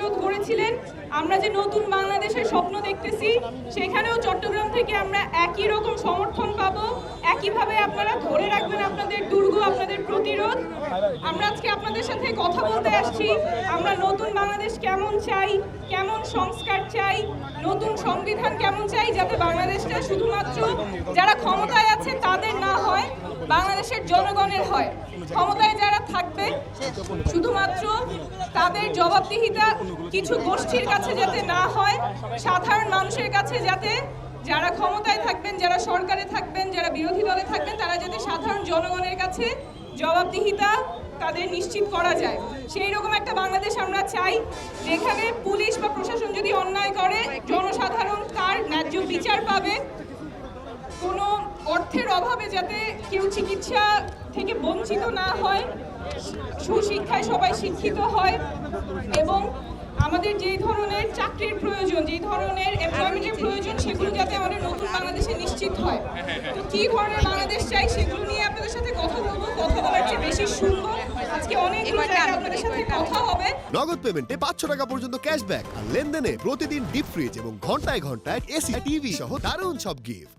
প্রতিরোধ করেছিলেন। আমরা যে নতুন বাংলাদেশের স্বপ্ন দেখতেছি, সেখানেও চট্টগ্রাম থেকে আমরা একই রকম সমর্থন পাবো। একইভাবে আপনারা ধরে রাখবেন আপনাদের দুর্গ, আপনাদের প্রতিরোধ। আমরা আজকে আপনাদের সাথে কথা বলতে আসছি। আমরা নতুন বাংলাদেশ কেমন চাই, কেমন সংস্কার চাই, নতুন সংবিধান কেমন চাই, যাতে বাংলাদেশটা শুধুমাত্র যারা ক্ষমতায় আছে তাদের না হয়, বাংলাদেশের জনগণের হয়। ক্ষমতায় যারা থাকবে শুধুমাত্র তাদের জবাবদিহিতা কিছু গোষ্ঠীর কাছে যাতে না হয়, সাধারণ মানুষের কাছে যাতে, যারা ক্ষমতায় থাকবেন, যারা সরকারে থাকবেন, যারা বিরোধী দলে থাকবেন, তারা যাতে সাধারণ জনগণের কাছে জবাবদিহিতা তাদের নিশ্চিত করা যায়। সেই রকম একটা বাংলাদেশ আমরা চাই, যেখানে পুলিশ বা প্রশাসন যদি অন্যায় করে, জনসাধারণ তার ন্যায্য বিচার পাবে। কোনো অর্থের অভাবে যাতে কেউ চিকিৎসা থেকে বঞ্চিত না হয়, সুশিক্ষায় সবাই শিক্ষিত হয়, এবং আমাদের যেই ধরনের চাকরির প্রয়োজন, যেই ধরনের এমপ্লয়মেন্টের প্রয়োজন, সেগুলো যাতে আমাদের নতুন বাংলাদেশে নিশ্চিত হয়। তো কী ধরনের বাংলাদেশ চাই সেগুলো নিয়ে আপনাদের সাথে কথা বলবো, কথা বলার চেয়ে বেশি শুনবো। আজকে অনেকগুলো জায়গায় আপনাদের সাথে কথা হবে। নগদ পেমেন্টে 500 টাকা পর্যন্ত ক্যাশব্যাক আর লেনদেনে প্রতিদিন ডিপ ফ্রিজ এবং ঘন্টায় ঘন্টায় এসি টিভি সহ দারুণ সব গিফট।